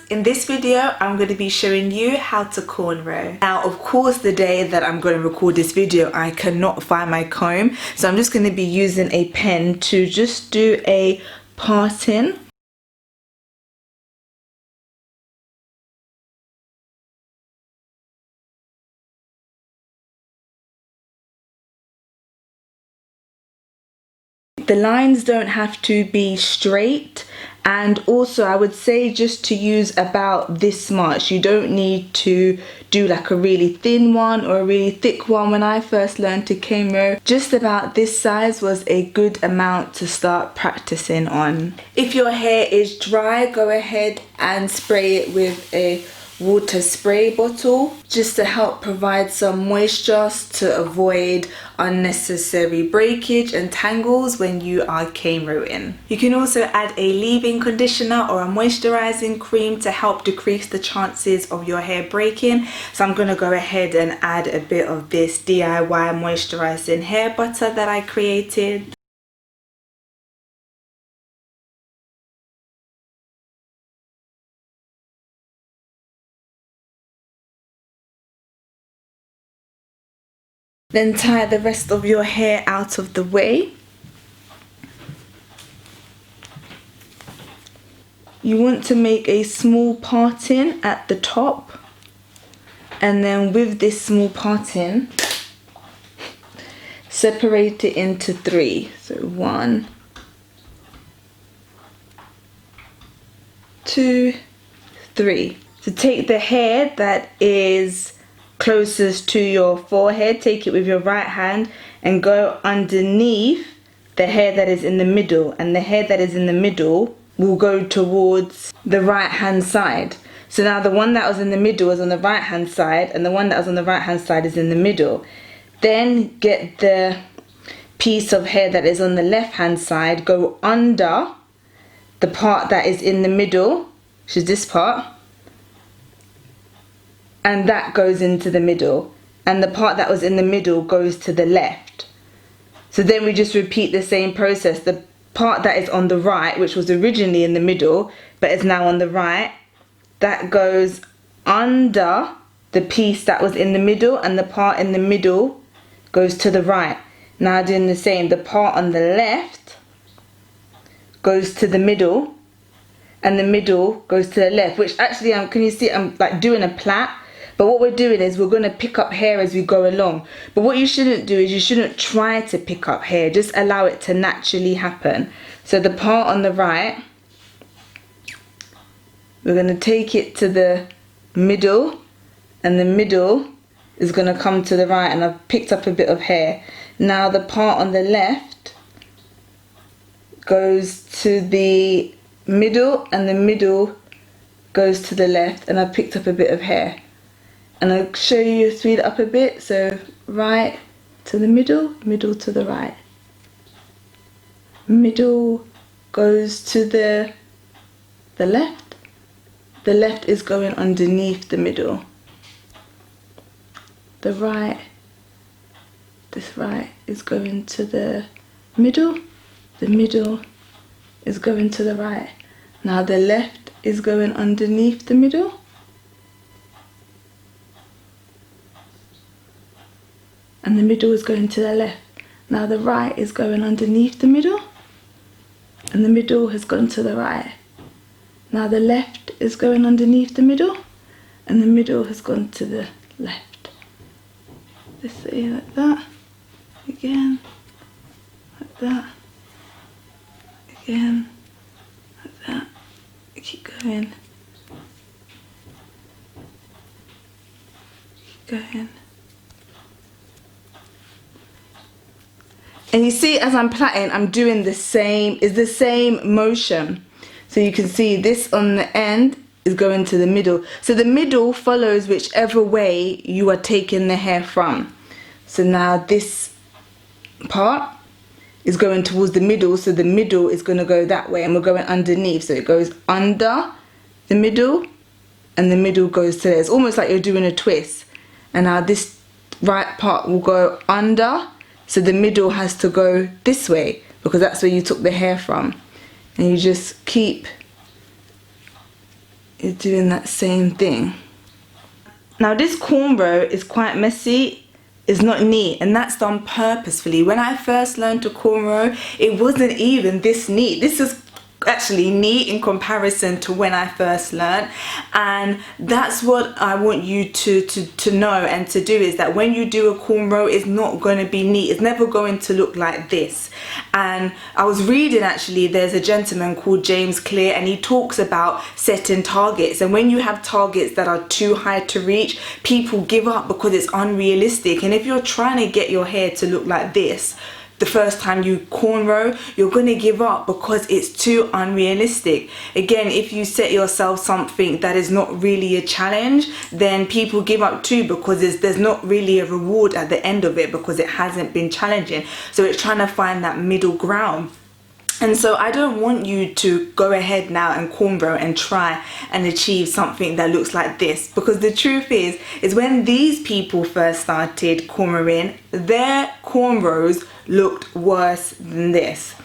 in this video I'm going to be showing you how to cornrow. Now of course the day that I'm going to record this video I cannot find my comb, so I'm just going to be using a pen to just do a parting. The lines don't have to be straight, and also I would say just to use about this much. You don't need to do like a really thin one or a really thick one. When I first learned to cornrow, just about this size was a good amount to start practicing on. If your hair is dry, go ahead and spray it with a water spray bottle just to help provide some moisture to avoid unnecessary breakage and tangles when you are cornrowing. You can also add a leave-in conditioner or a moisturizing cream to help decrease the chances of your hair breaking. So I'm going to go ahead and add a bit of this DIY moisturizing hair butter that I created. Then tie the rest of your hair out of the way. You want to make a small parting at the top, and then with this small parting separate it into three. So 1, 2, 3. So take the hair that is closest to your forehead, take it with your right hand and go underneath the hair that is in the middle, and the hair that is in the middle will go towards the right hand side. So now the one that was in the middle is on the right hand side, and the one that was on the right hand side is in the middle. Then get the piece of hair that is on the left hand side, go under the part that is in the middle, which is this part, and that goes into the middle, and the part that was in the middle goes to the left. So then we just repeat the same process. The part that is on the right, which was originally in the middle but is now on the right, that goes under the piece that was in the middle, and the part in the middle goes to the right. Now doing the same, the part on the left goes to the middle and the middle goes to the left, which actually can you see I'm like doing a plait. But what we're doing is we're going to pick up hair as we go along. But what you shouldn't do is you shouldn't try to pick up hair. Just allow it to naturally happen. So the part on the right, we're going to take it to the middle, and the middle is going to come to the right, and I've picked up a bit of hair. Now the part on the left goes to the middle, and the middle goes to the left, and I've picked up a bit of hair. And I'll show you, speed it up a bit. So right to the middle, middle to the right. Middle goes to the left. The left is going underneath the middle. The right, this right is going to the middle. The middle is going to the right. Now the left is going underneath the middle. And the middle is going to the left. Now the right is going underneath the middle, and the middle has gone to the right. Now the left is going underneath the middle, and the middle has gone to the left. This way, like that. Again, like that. Again, like that. Keep going. Keep going. And you see, as I'm plaiting, I'm doing the same motion. So you can see this on the end is going to the middle. So the middle follows whichever way you are taking the hair from. So now this part is going towards the middle, so the middle is going to go that way, and we're going underneath. So it goes under the middle, and the middle goes to there. It's almost like you're doing a twist. And now this right part will go under. So the middle has to go this way because that's where you took the hair from. And you just keep is doing that same thing. Now this cornrow is quite messy, it's not neat, and that's done purposefully. When I first learned to cornrow, it wasn't even this neat. This is actually neat in comparison to when I first learned, and that's what I want you to know and to do, is that when you do a cornrow, it's not going to be neat. It's never going to look like this. And I was reading, actually, there's a gentleman called James Clear, and he talks about setting targets, and when you have targets that are too high to reach, people give up because it's unrealistic. And if you're trying to get your hair to look like this the first time you cornrow, you're going to give up because it's too unrealistic. Again, if you set yourself something that is not really a challenge, then people give up too, because there's not really a reward at the end of it, because it hasn't been challenging. So it's trying to find that middle ground. And so I don't want you to go ahead now and cornrow and try and achieve something that looks like this, because the truth is when these people first started cornrowing, their cornrows looked worse than this.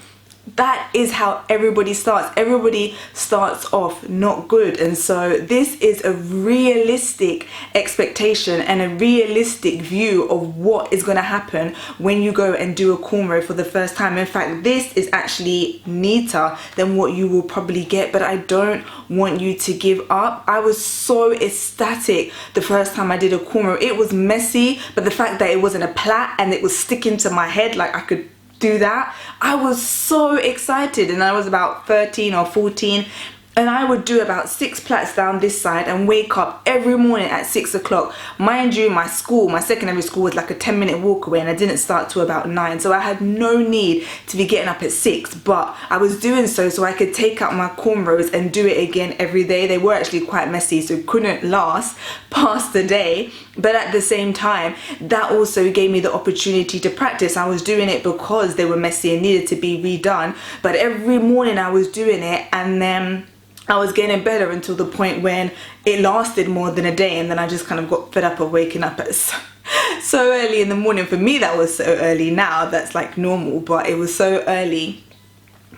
That is how everybody starts. Everybody starts off not good. And so this is a realistic expectation and a realistic view of what is going to happen when you go and do a cornrow for the first time. In fact, this is actually neater than what you will probably get, but I don't want you to give up. I was so ecstatic the first time I did a cornrow. It was messy, but the fact that it wasn't a plait and it was sticking to my head, like I could do that, I was so excited. And I was about 13 or 14, and I would do about 6 plaits down this side and wake up every morning at 6 o'clock. Mind you, my secondary school was like a 10-minute walk away, and I didn't start till about 9, so I had no need to be getting up at 6, but I was doing so I could take out my cornrows and do it again every day. They were actually quite messy, so couldn't last past the day, but at the same time, that also gave me the opportunity to practice. I was doing it because they were messy and needed to be redone, but every morning I was doing it, and then I was getting better until the point when it lasted more than a day, and then I just kind of got fed up of waking up at so early in the morning. For me, that was so early. Now that's like normal, but it was so early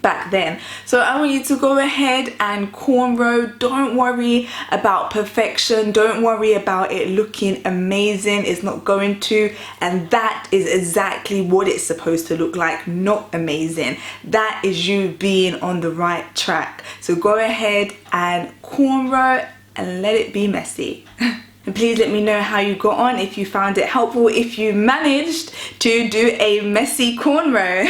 back then. So I want you to go ahead and cornrow. Don't worry about perfection. Don't worry about it looking amazing. It's not going to, and that is exactly what it's supposed to look like. Not amazing. That is you being on the right track. So go ahead and cornrow and let it be messy. And please let me know how you got on, if you found it helpful, if you managed to do a messy cornrow.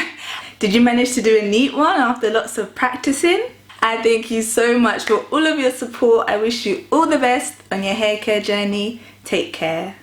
Did you manage to do a neat one after lots of practicing? I thank you so much for all of your support. I wish you all the best on your hair care journey. Take care.